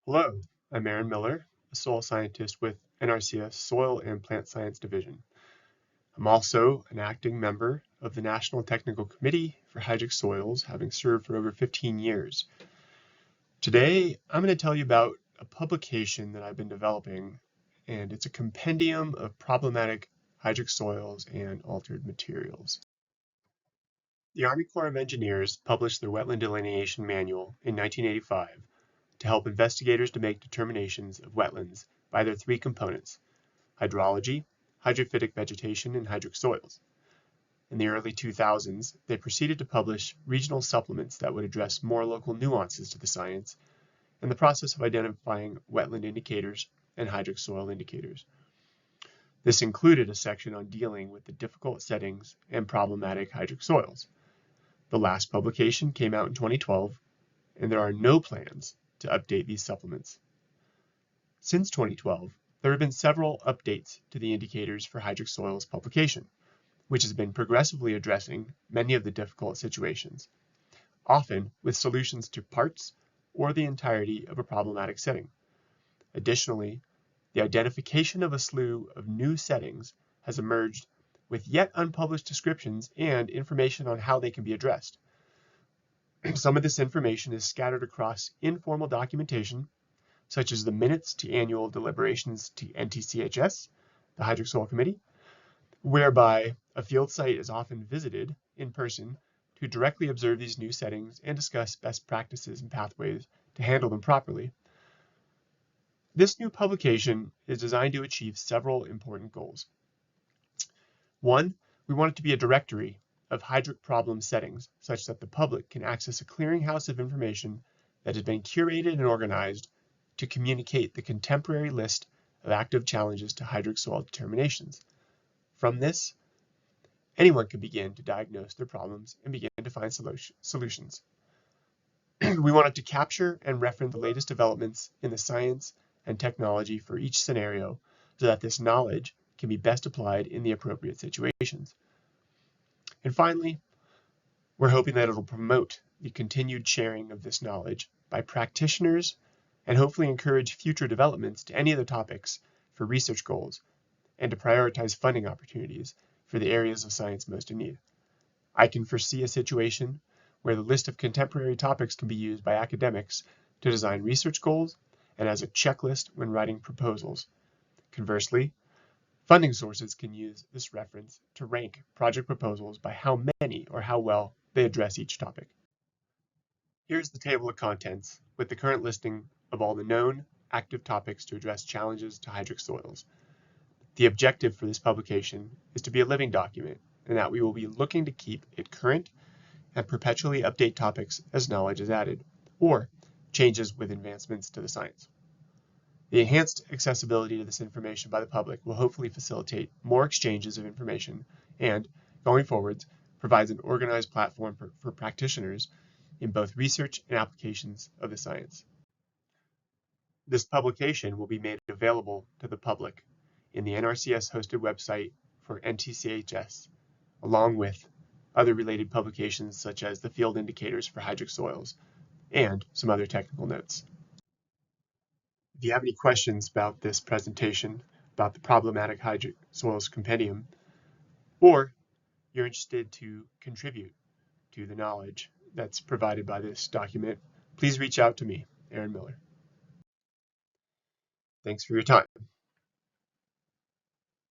Hello, I'm Aaron Miller, a soil scientist with NRCS Soil and Plant Science Division. I'm also an acting member of the National Technical Committee for Hydric Soils, having served for over 15 years. Today, I'm going to tell you about a publication that I've been developing, and it's a compendium of problematic hydric soils and altered materials. The Army Corps of Engineers published their Wetland Delineation Manual in 1985 to help investigators to make determinations of wetlands by their three components: hydrology, hydrophytic vegetation, and hydric soils. In the early 2000s, they proceeded to publish regional supplements that would address more local nuances to the science and the process of identifying wetland indicators and hydric soil indicators. This included a section on dealing with the difficult settings and problematic hydric soils. The last publication came out in 2012, and there are no plans to update these supplements. Since 2012, there have been several updates to the indicators for hydric soils publication, which has been progressively addressing many of the difficult situations, often with solutions to parts or the entirety of a problematic setting. Additionally, the identification of a slew of new settings has emerged with yet unpublished descriptions and information on how they can be addressed. Some of this information is scattered across informal documentation, such as the minutes to annual deliberations to NTCHS, the Hydric Soil Committee, whereby a field site is often visited in person to directly observe these new settings and discuss best practices and pathways to handle them properly. This new publication is designed to achieve several important goals. One, we want it to be a directory of hydric problem settings such that the public can access a clearinghouse of information that has been curated and organized to communicate the contemporary list of active challenges to hydric soil determinations. From this, anyone can begin to diagnose their problems and begin to find solutions. We want it to capture and reference the latest developments in the science and technology for each scenario so that this knowledge can be best applied in the appropriate situations. And finally, we're hoping that it'll promote the continued sharing of this knowledge by practitioners and hopefully encourage future developments to any of the topics for research goals and to prioritize funding opportunities for the areas of science most in need. I can foresee a situation where the list of contemporary topics can be used by academics to design research goals and as a checklist when writing proposals. Conversely, funding sources can use this reference to rank project proposals by how many or how well they address each topic. Here's the table of contents with the current listing of all the known active topics to address challenges to hydric soils. The objective for this publication is to be a living document, and that we will be looking to keep it current and perpetually update topics as knowledge is added, or changes with advancements to the science. The enhanced accessibility to this information by the public will hopefully facilitate more exchanges of information and, going forwards, provides an organized platform for practitioners in both research and applications of the science. This publication will be made available to the public in the NRCS hosted website for NTCHS, along with other related publications such as the field indicators for hydric soils and some other technical notes. If you have any questions about this presentation, about the Problematic Hydric Soils Compendium, or you're interested to contribute to the knowledge that's provided by this document, please reach out to me, Aaron Miller. Thanks for your time.